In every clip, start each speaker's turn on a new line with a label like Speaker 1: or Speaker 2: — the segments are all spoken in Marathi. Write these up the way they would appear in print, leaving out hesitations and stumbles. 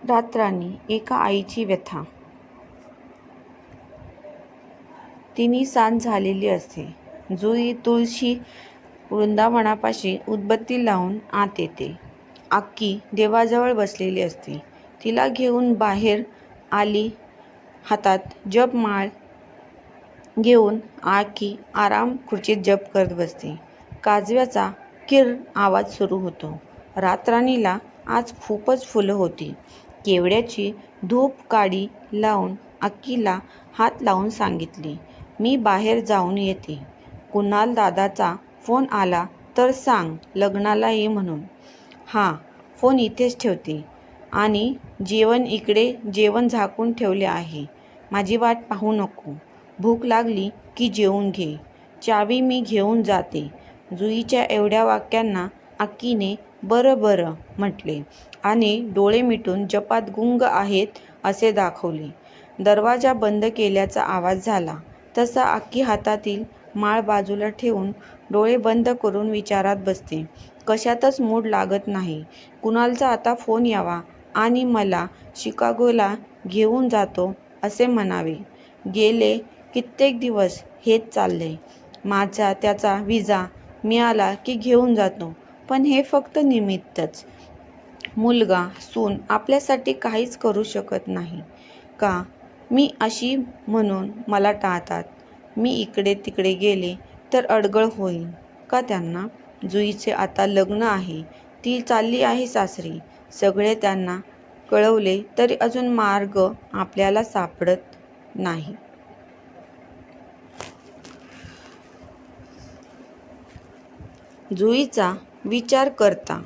Speaker 1: रातराणी एका आईची व्यथा. तिन्ही सांज झालेली असते. जुई तुळशी वृंदावनापाशी उदबत्ती लावून आत येते. अक्की देवाजवळ बसलेली असते. तिला घेऊन बाहेर आली. हातात जपमाळ घेऊन अक्की आराम खुर्चीत जप करत बसते. काजव्याचा किर्र आवाज सुरू होतो. रातराणीला आज खूपच फुलं होती. केवड्याची धूप काडी लावून अक्कीला हात लावून सांगितले, मी बाहेर जाऊन येते. कुणाल दादाचा फोन आला तर सांग लग्नाला ये म्हणून. हां, फोन इथेच ठेवते आणि जेवण इकडे जेवण झाकून ठेवले आहे. माझी वाट पाहू नको. भूक लागली की जेवून घे. चावी मी घेऊन जाते. जुईच्या एवढ्या वाक्यांना अक्कीने बरं बरं म्हटले आणि डोळे मिटून जपात गुंग आहेत असे दाखवले. दरवाजा बंद केल्याचा आवाज झाला तसा अक्की हातातील माळ बाजूला ठेवून डोळे बंद करून विचारात बसते. कशातच मूड लागत नाही. कुणालचा आता फोन यावा आणि मला शिकागोला घेऊन जातो असे म्हणावे. गेले कित्येक दिवस हेच चालले. माझा त्याचा विजा मिळाला की घेऊन जातो. पण हे फक्त निमित्तच. मुलगा सून आपल्यासाठी काहीच करू शकत नाही का? मी अशी म्हणून मला टाळतात. मी इकडे तिकडे गेले तर अडगळ होईल का त्यांना? जुईचे आता लग्न आहे. ती चालली आहे सासरी. सगळे त्यांना कळवले तरी अजून मार्ग आपल्याला सापडत नाही. जुईचा विचार करता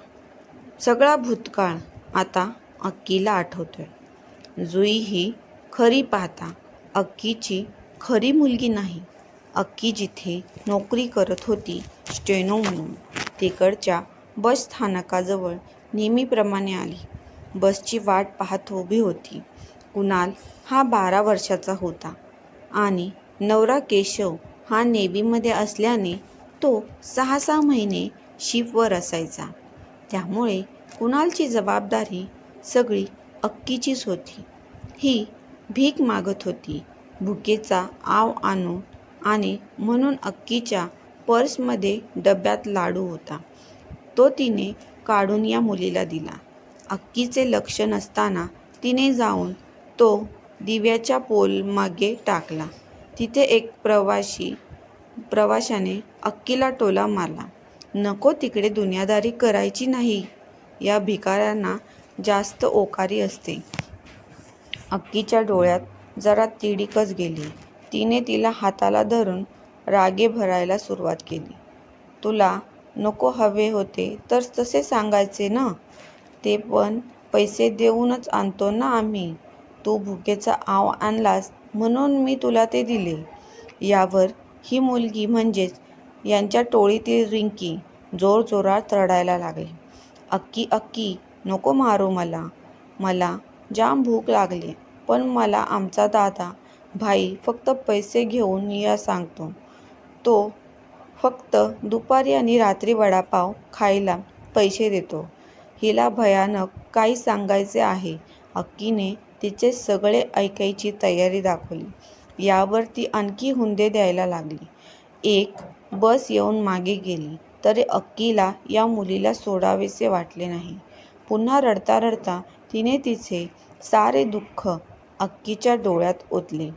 Speaker 1: सगळा भूतकाळ आता अक्कीला आठवतोय. जुई ही खरी पाहता अक्कीची खरी मुलगी नाही. अक्की जिथे नोकरी करत होती स्टेनो म्हणून, तिकडच्या बस स्थानकाजवळ नेहमीप्रमाणे आली. बसची वाट पाहत उभी होती. कुणाल हा 12 वर्षाचा होता आणि नवरा केशव हा नेव्हीमध्ये असल्याने तो 6-6 महिने शिफ्टवर असायचा. त्यामुळे कुणालची जबाबदारी सगळी अक्कीचीच होती. ही भीक मागत होती. भुकेचा आव आणून आणि म्हणून अक्कीच्या पर्समध्ये डब्यात लाडू होता. तो तिने काढून या मुलीला दिला. अक्कीचे लक्ष नसताना तिने जाऊन तो दिव्याच्या पोलमागे टाकला. तिथे एक प्रवाशाने अक्कीला टोला मारला. नको तिकडे दुनियादारी करायची नाही. या भिकाऱ्यांना जास्त ओकारी असते. अक्कीच्या डोळ्यात जरा तिडीकच गेली. तिने तिला हाताला धरून रागे भरायला सुरुवात केली. तुला नको हवे होते तर तसे सांगायचे ना. ते पण पैसे देऊनच आणतो ना आम्ही. तू भुकेचा आव आणलास म्हणून मी तुला ते दिले. यावर ही मुलगी म्हणजेच यांच्या टोळीतील रिंकी जोरजोरात रडायला लागली. अक्की अक्की नको मारू मला. मला जाम भूक लागली. पण मला आमचा दादा भाई फक्त पैसे घेऊन या सांगतो. तो फक्त दुपारी आणि रात्री वडापाव खायला पैसे देतो. हिला भयानक काही सांगायचे आहे. अक्कीने तिचे सगळे ऐकायची तयारी दाखवली. यावर ती आणखी हुंदे द्यायला लागली. एक बस येऊन मागे गेली तरी अक्कीला या मुलीला सोडावेसे वाटले नाही. पुन्हा रडता रडता तिने तिचे सारे दुःख अक्कीच्या डोळ्यात ओतले.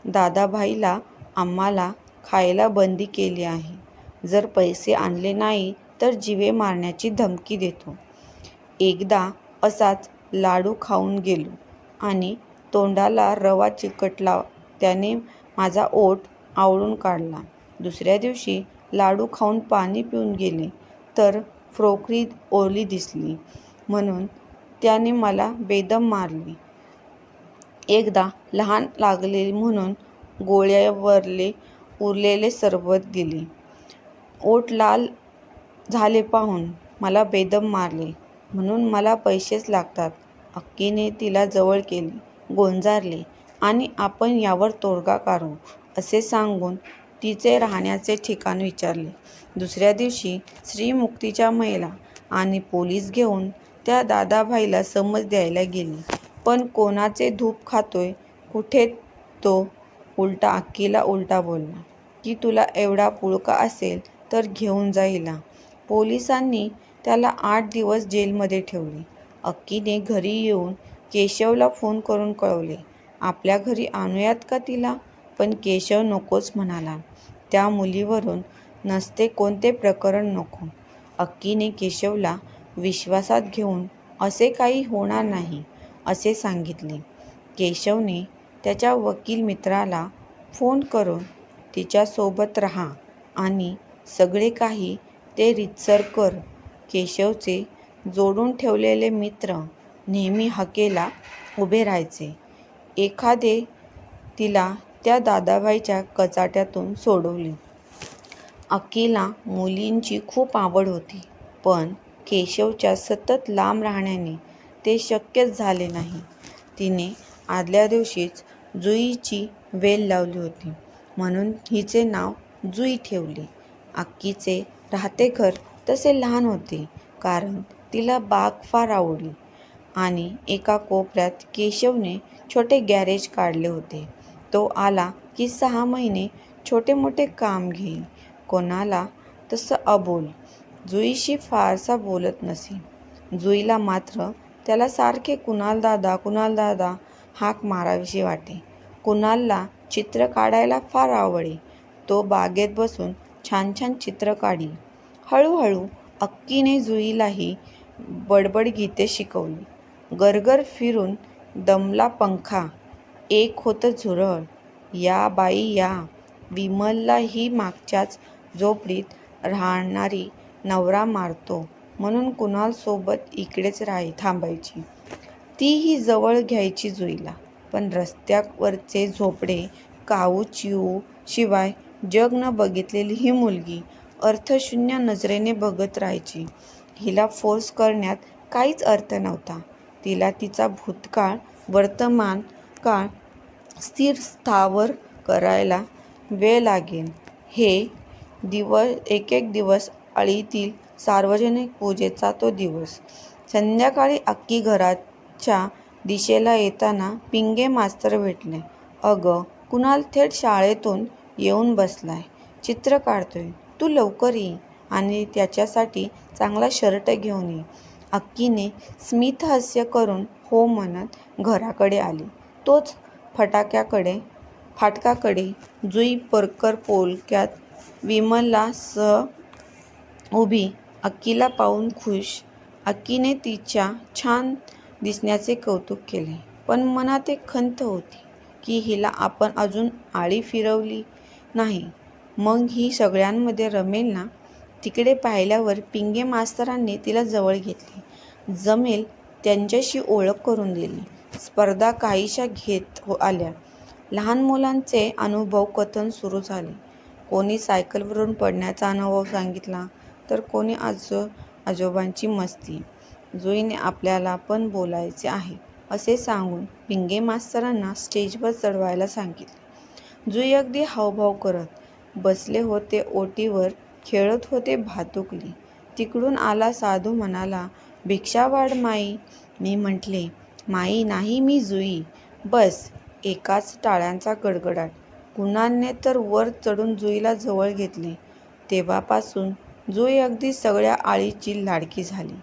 Speaker 1: दादाभाईला आम्हाला खायला बंदी केली आहे. जर पैसे आणले नाही तर जीवे मारण्याची धमकी देतो. एकदा असाच लाडू खाऊन गेलो आणि तोंडाला रवा चिकटला त्याने माझा ओठ आवळून काढला. दुसऱ्या दिवशी लाडू खाऊन पाणी पिऊन गेले तर फ्रोकरी ओली दिसली म्हणून त्याने मला बेदम मारले. एकदा तहान लागली म्हणून गोळ्यावरले उरलेले सरबत दिले. ओठ लाल झाले पाहून मला बेदम मारले म्हणून मला पैसेच लागतात. अक्कीने तिला जवळ केले, गोंजारले आणि आपण यावर तोडगा काढू असे सांगून तिचे राहण्याचे ठिकाण विचारले. दुसऱ्या दिवशी श्रीमुक्तीच्या महिला आणि पोलीस घेऊन त्या दादाभाईला समज द्यायला गेली. पण कोणाचे धूप खातोय कुठे? तो उलटा अक्कीला उलटा बोलला की तुला एवढा पुळका असेल तर घेऊन जा हिला. पोलिसांनी त्याला 8 दिवस जेलमध्ये ठेवले. अक्कीने घरी येऊन केशवला फोन करून कळवले, आपल्या घरी आणूयात का तिला? पण केशव नकोच म्हणाला. त्या मुलीवरून नसते कोणते प्रकरण नको. अक्कीने केशवला विश्वासात घेऊन असे काही होणार नाही असे सांगितले. केशवने त्याच्या वकील मित्राला फोन करून तिच्यासोबत राहा आणि सगळे काही ते रीतसर कर. केशवचे जोडून ठेवलेले मित्र नेहमी हाकेला उभे राहायचे. एखादे तिला त्या दादाबाईच्या कचाट्यातून सोडवले. अक्कीला मुलींची खूप आवड होती, पण केशवच्या सतत लांब राहण्याने ते शक्यच झाले नाही. तिने आदल्या दिवशीच जुईची वेल लावली होती, म्हणून हिचे नाव जुई ठेवले. अक्कीचे राहते घर तसे लहान होते, कारण तिला बाग फार आवडली आणि एका कोपऱ्यात केशवने छोटे गॅरेज काढले होते. तो आला की 6 महिने छोटे मोठे काम घेई. कोणाला तसं अबोल. जुईशी फारसा बोलत नसे. जुईला मात्र त्याला सारखे कुणाल दादा हाक मारावीशी वाटे. कुणालला चित्र काढायला फार आवडे. तो बागेत बसून छान छान चित्र काढी. हळूहळू अक्कीने जुईलाही बडबड गीते शिकवली. गरगर फिरून दमला पंखा, एक होतं झुरळ, या बाई या. विमलला ही मागच्याच झोपडीत राहणारी नवरा मारतो म्हणून कुणाल सोबत इकडेच थांबायची. तीही जवळ घ्यायची जुईला. पण रस्त्यावरचे झोपडे, काऊ चिऊ शिवाय जग न बघितलेली ही मुलगी अर्थशून्य नजरेने बघत राहायची. हिला फोर्स करण्यात काहीच अर्थ नव्हता. तिला तिचा भूतकाळ वर्तमान काळ स्थिर स्थावर करायला वेळ लागेल. एक दिवस आळीतील सार्वजनिक पूजेचा तो दिवस. संध्याकाळी अक्की घराच्या दिशेला येताना पिंगे मास्तर भेटले. अगं कुणाल थेट शाळेतून येऊन बसलाय. चित्र काढतोय. तू लवकर ये आणि त्याच्यासाठी चांगला शर्ट घेऊन ये. अक्कीने स्मितहास्य करून हो म्हणत घराकडे आली. तोच फाटकाकडे जुई परकर पोलक्यात विमलला सह उभी अक्कीला पाहून खुश. अक्कीने तिच्या छान दिसण्याचे कौतुक केले, पण मनात एक खंत होती की हिला आपण अजून आळी फिरवली नाही, मग ही सगळ्यांमध्ये रमेल ना? तिकडे पाहिल्यावर पिंगे मास्तरांनी तिला जवळ घेतले. जमेल त्यांच्याशी ओळख करून दिली. स्पर्धा काहीशा घेत आल्या. लहान मुलांचे अनुभव कथन सुरू झाले. कोणी सायकलवरून पडण्याचा अनुभव सांगितला, तर कोणी आजोबांची मस्ती. जुईने आपल्याला पण बोलायचे आहे असे सांगून पिंगे मास्तरांना स्टेजवर चढवायला सांगितले. जुई अगदी हावभाव करत बसले होते. ओटीवर खेळत होते भातुकली. तिकडून आला साधू म्हणाला, भिक्षा वाढ माई. मी म्हटले, माई नाही, मी जुई. बस. एकाच टाळ्यांचा गडगडाट. कुणालने तर वर चढून जुईला जवळ घेतले. तेव्हापासून जुई अगदी सगळ्या आळीची लाडकी झाली.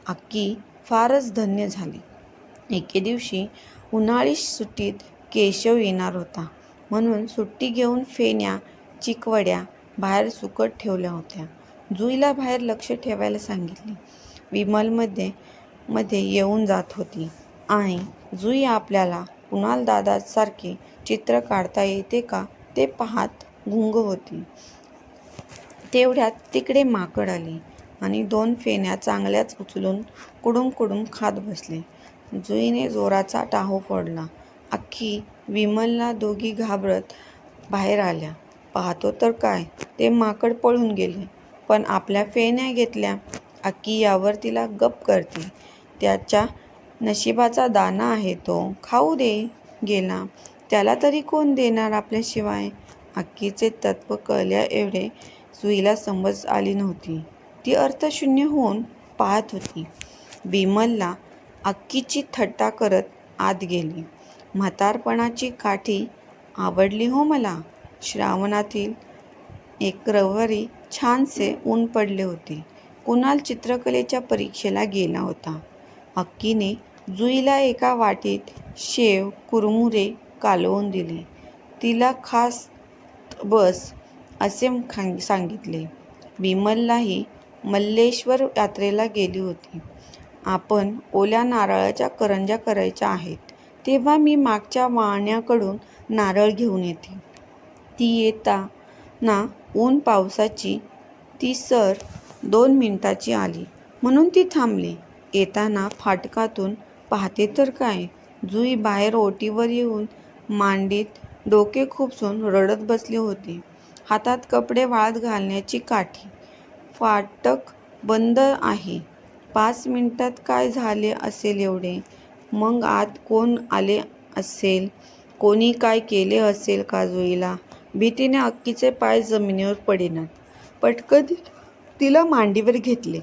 Speaker 1: अक्की फारच धन्य झाली. एके दिवशी उन्हाळी सुट्टीत केशव येणार होता, म्हणून सुट्टी घेऊन फेण्या चिकवड्या बाहेर सुकत ठेवल्या होत्या. जुईला बाहेर लक्ष ठेवायला सांगितले. विमल मध्ये येऊन जात होती आणि जुई आपल्याला कुणाल दादासारखे चित्र काढता येते का ते पाहत गुंग होती. तेवढ्यात तिकडे माकड आले आणि 2 फेण्या चांगल्याच उचलून कुडूम खात बसले. जुईने जोराचा टाहो फोडला. अक्की, विमलला दोघी घाबरत बाहेर आल्या. पाहतो तर काय, ते माकड पळून गेले, पण आपल्या फेण्या घेतल्या. अक्की यावर तिला गप्प करते. त्याच्या नशिबाचा दाना आहे तो, खाऊ दे. गेला, त्याला तरी कोण देणार आपल्याशिवाय? अक्कीचे तत्त्व कळल्याएवढे जुईला समज आली नव्हती. ती अर्थशून्य होऊन पाहत होती. विमलला अक्कीची थट्टा करत आत गेली. म्हातारपणाची काठी आवडली हो मला. श्रावणातील एक रविवारी छानसे ऊन पडले होते. कुणाल चित्रकलेच्या परीक्षेला गेला होता. अक्कीने जुईला एका वाटीत शेव कुरमुरे कालवून दिले. तिला खास बस असे सांगितले. विमललाही मल्लेश्वर यात्रेला गेली होती. आपण ओल्या नारळाच्या करंज्या करायच्या आहेत, तेव्हा मी मागच्या वाण्याकडून नारळ घेऊन येते. ती येताना ऊन पावसाची ती सर 2 मिनिटाची आली म्हणून ती थांबली. येताना फाटकातून पाहते तर काय, जुई बाहेर ओटीवर येऊन मांडीत डोके खुपसून रडत बसली होती. हातात कपडे वाळत घालण्याची काठी. फाटक बंद आहे. 5 मिनिटात काय झाले असेल एवढे? मग आत कोण आले असेल? कोणी काय केले असेल का जुईला? भीतीने अक्कीचे पाय जमिनीवर पडेनात. पटकन तिला मांडीवर घेतले.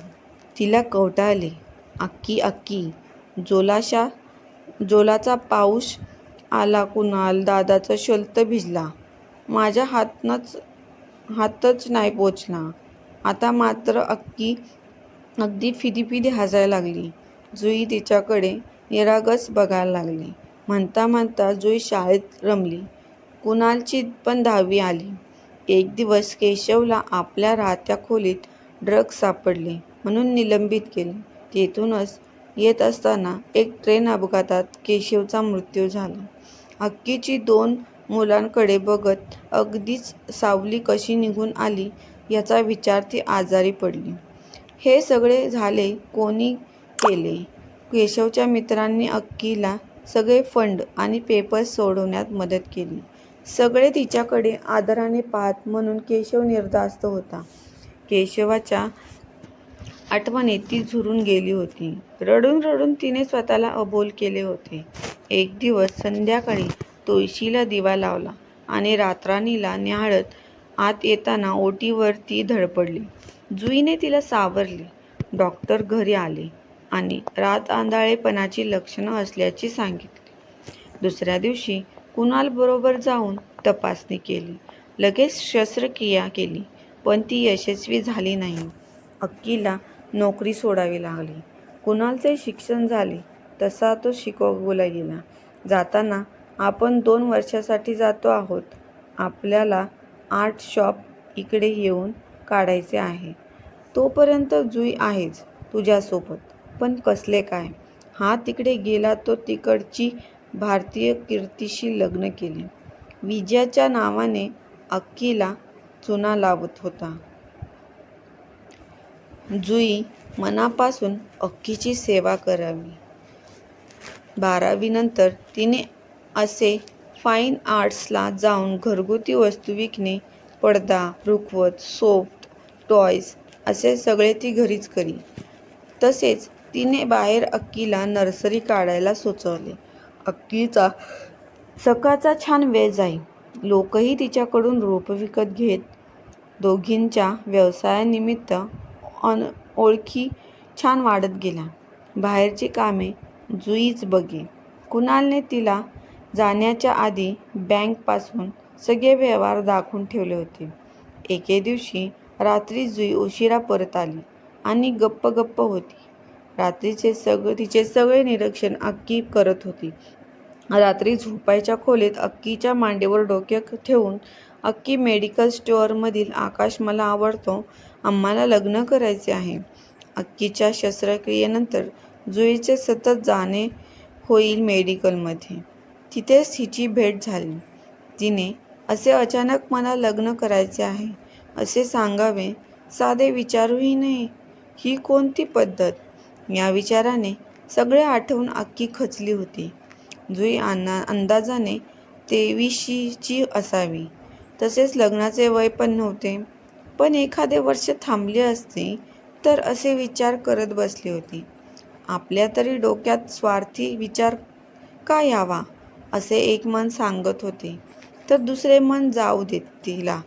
Speaker 1: तिला कवटाळले. अक्की अक्की. जोलाचा पाऊस आला. कुणाल दादाचा शर्ट भिजला. माझ्या हातच नाही पोचला. आता मात्र अक्की अगदी फिदी हसायला लागली. जुई तिच्याकडे निरागस बघायला लागली. म्हणता म्हणता जुई शाळेत रमली. कुणालची पण 10वी आली. एक दिवस केशवला आपल्या राहत्या खोलीत ड्रग्ज सापडले म्हणून निलंबित केले. तेथूनच येत असताना एक ट्रेन अपघातात केशवचा मृत्यू झाला. अक्कीची 2 मुलांकडे बघत अगदीच सावली कशी निघून आली याचा विचार ती आजारी पडली. हे सगळे झाले कोणी केले? केशवच्या मित्रांनी अक्कीला सगळे फंड आणि पेपर्स सोडवण्यात मदत केली. सगळे तिच्याकडे आदराने पाहत म्हणून केशव निर्धास्त होता. केशवाच्या आठवणीत ती झुरून गेली होती. रडून रडून तिने स्वतःला अबोल केले होते. एक दिवस संध्याकाळी तुळशीला दिवा लावला आणि रातराणीला न्याहाळत आत येताना ओटीवर ती धडपडली. जुईने तिला सावरले. डॉक्टर घरी आले आणि रातआंधळेपणाची लक्षणं असल्याचे सांगितले. दुसऱ्या दिवशी कुणालबरोबर जाऊन तपासणी केली. लगेच शस्त्रक्रिया केली, पण ती यशस्वी झाली नाही. अक्कीला नोकरी सोडावी लागली. कुणालचे शिक्षण झाले तसा तो शिकागोला गेला. जाताना आपण 2 वर्षांसाठी जातो आहोत. आपल्याला आर्ट शॉप इकडे येऊन काढायचे आहे. तोपर्यंत जुई आहेच तुझ्यासोबत. पण कसले काय? हा तिकडे गेला तो तिकडची भारतीय कीर्तीशी लग्न केले. विजयाच्या नावाने अक्कीला चुना लावत होता. जुई मनापासून अक्कीची सेवा करावी. 12वी नंतर तिने असे फाईन आर्ट्सला जाऊन घरगुती वस्तू विकणे, पडदा, रुखवत, सोफ्ट टॉयज असे सगळे ती घरीच करी. तसेच तिने बाहेर अक्कीला नर्सरी काढायला सुचवले. अक्कीचा सकाळचा छान वेळ जाई. लोकही तिच्याकडून रोपं विकत घेत. दोघींच्या व्यवसायानिमित्त ओळखी छान वाढत गेल्या. बाहेरची कामे जुईच बघे. कुणालने तिला जाण्याच्या आधी बँकपासून सगळे व्यवहार दाखवून ठेवले होते. एके दिवशी रात्री जुई उशिरा परत आली आणि गप्प होती. रात्रीचे तिचे सगळे निरीक्षण अक्की करत होती. रात्री झोपायच्या खोलीत अक्कीच्या मांडीवर डोके ठेवून अक्की मेडिकल स्टोअरमधील आकाश मला आवडतो, आम्हाला लग्न करायचे आहे. अक्कीच्या शस्त्रक्रियेनंतर जुईचे सतत जाणे होईल मेडिकलमध्ये. तिथेच हिची भेट झाली. तिने असे अचानक मला लग्न करायचे आहे असे सांगावे साधे विचारूही नये. ही कोणती पद्धत? या विचाराने सगळे आठवून अक्की खचली होती. जुई अंदाजाने 23ची असावी. तसेच लग्नाचे वय पण नव्हते. पण एखादे वर्ष थांबली असती तर असे विचार करत बसली होती. आपल्या तरी डोक्यात स्वार्थी विचार का यावा असे एक मन सांगत होते, तर दुसरे मन जाऊ देत तिला.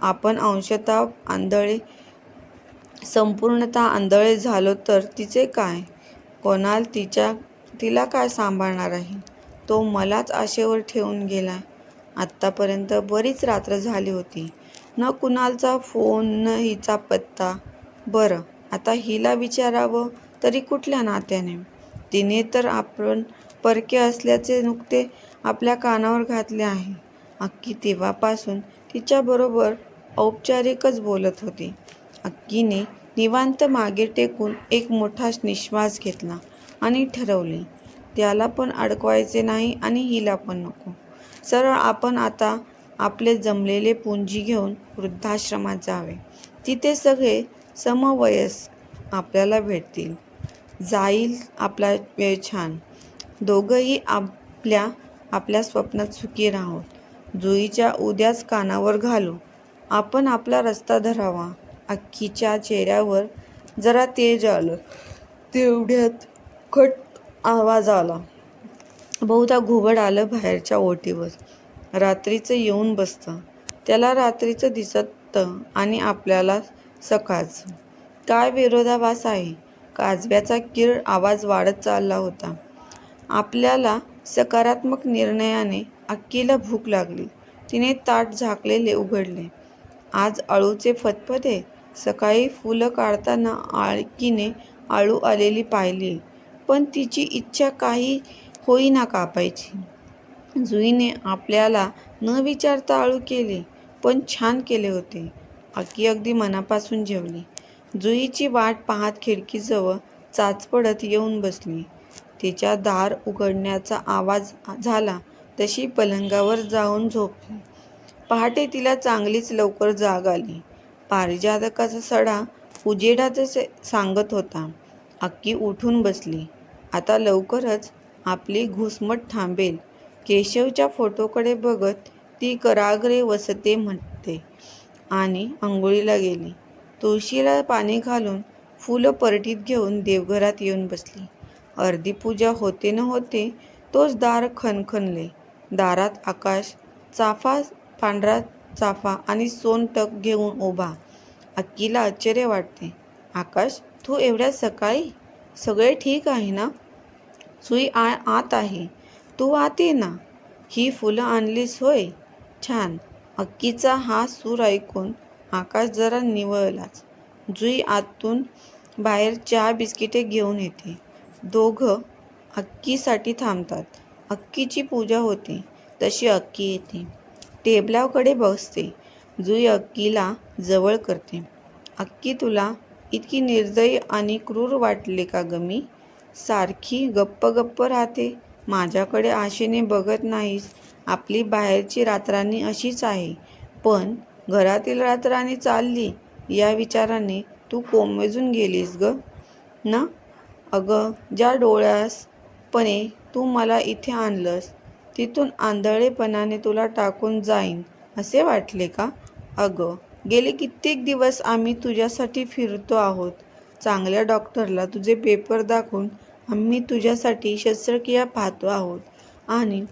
Speaker 1: आपण अंशतः आंधळे संपूर्णतः आंधळे झालो तर तिचे काय? कोणाल तिच्या तिला काय सांभाळणार आहे? तो मलाच आशेवर ठेवून गेला. आत्तापर्यंत बरीच रात्र झाली होती. न कुणालचा फोन न हिचा पत्ता. बरं, आता हिला विचारावं तरी कुठल्या नात्याने? तिने तर आपण परके असल्याचे नुकते आपल्या कानावर घातले आहे. अक्की तेव्हापासून तिच्याबरोबर औपचारिकच बोलत होती. अक्कीने निवांत मागे टेकून एक मोठा निश्वास घेतला आणि ठरवले, त्याला पण अडकवायचे नाही आणि हिला पण नको. सरळ आपण आता आपले जमलेले पुंजी घेऊन वृद्धाश्रमात जावे. तिथे सगळे समवयस्क आपल्याला भेटतील. जाईल आपला वेळ छान. दोघंही आपल्या आपल्या स्वप्नात सुखी राहू. जुईच्या उद्याच कानावर घालू. आपण आपला रस्ता धरावा. अक्कीच्या चेहऱ्यावर जरा तेज आलं. तेवढ्यात खट आवाज आला. बहुधा घुबड आलं बाहेरच्या ओटीवर. रात्रीचं येऊन बसतं. त्याला रात्रीचं दिसतं आणि आपल्याला सकाळचं. काय विरोधाभास आहे? काजव्याचा किर्र आवाज वाढत चालला होता. आपल्याला सकारात्मक निर्णयाने अक्कीला भूक लागली. तिने ताट झाकलेले उघडले. आज अळूचे फतफते. सकाळी फुलं काढताना अक्कीने अळू आलेली पाहिली, पण तिची इच्छा काही होईना कापायची. जुईने आपल्याला न विचारता अळू केले, पण छान केले होते. अक्की अगदी मनापासून जेवली. जुईची वाट पाहत खिडकीजवळ चाचपडत येऊन बसली. तिच्या दार उघडण्याचा आवाज झाला तशी पलंगावर जाऊन झोपली. पहाटे तिला चांगलीच लवकर जाग आली. पारिजातकाचा सडा उजेडातच सांगत होता. अक्की उठून बसली. आता लवकरच आपली घुसमट थांबेल. केशवच्या फोटोकडे बघत ती कराग्रे वसते म्हणते आणि अंघोळीला गेली. तुळशीला पाणी घालून फुलं परटीत घेऊन देवघरात येऊन बसली. अर्धी पूजा होते न होते तोच दार खणखणले. दारात आकाश चाफा, पांढरा चाफा आणि सोनटक घेऊन उभा. अक्कीला आश्चर्य वाटते. आकाश, तू एवढ्या सकाळी? सगळे ठीक आहे ना? जुई आत आहे. तू आत ये ना. ही फुलं आणलीस होय? छान. अक्कीचा हा सूर ऐकून आकाश जरा निवळलाच. जुई आतून बाहेर चहा बिस्किटे घेऊन येते. दोघं अक्कीसाठी थांबतात. अक्कीची पूजा होते तशी अक्की येते. टेबलाकडे बसते. जुई अक्कीला जवळ करते. अक्की, तुला इतकी निर्दयी आणि क्रूर वाटले का ग मी? सारखी गप्प गप्प राहते. माझ्याकडे आशेने बघत नाहीस. आपली बाहेरची रातराणी अशीच आहे. पण घरातील रातराणी चालली या विचाराने तू कोमेजून गेलीस ग ना? अगं, ज्या डोळ्यासपणे तू मला इथे आणलंस तिथून आंधळेपणाने तुला टाकून जाईन असे वाटले का? अगं, गेले कित्येक दिवस आम्ही तुझ्यासाठी फिरतो आहोत. चांगल्या डॉक्टरला तुझे पेपर दाखवून आम्ही तुझ्यासाठी शस्त्रक्रिया पाहतो आहोत आणि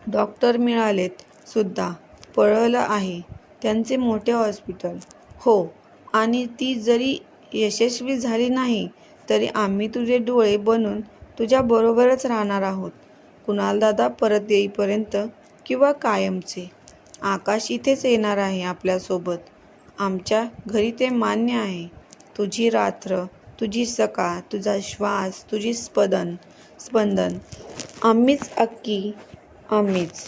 Speaker 1: डॉक्टर मिळालेत सुद्धा. पळलं आहे त्यांचे मोठे हॉस्पिटल. हो, आणि ती जरी यशस्वी झाली नाही तरी आम्ही तुझे डोळे बनून तुझ्याबरोबरच राहणार आहोत. कुणालदादा परत येईपर्यंत किंवा कायमचे. आकाश इथेच येणार आहे आपल्यासोबत. आमच्या घरी ते मान्य आहे. तुझी रात्र, तुझी सकाळ, तुझा श्वास, तुझी स्पंदन. आम्हीच अक्की, आम्हीच.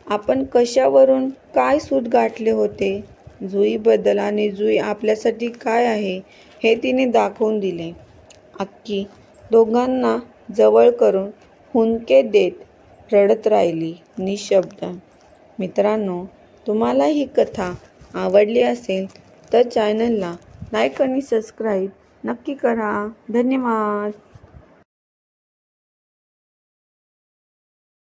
Speaker 1: आपण कशावरून काय सूत गाठले होते? जुईबद्दल आणि जुई आपल्यासाठी काय आहे हे तिने दाखवून दिले. अक्की दोघांना जवळ करून हुंदके देत रडत राहिली, निशब्द. मित्रांनो, तुम्हाला ही कथा आवडली असेल तर चॅनलला लाईक आणि सबस्क्राईब नक्की करा. धन्यवाद.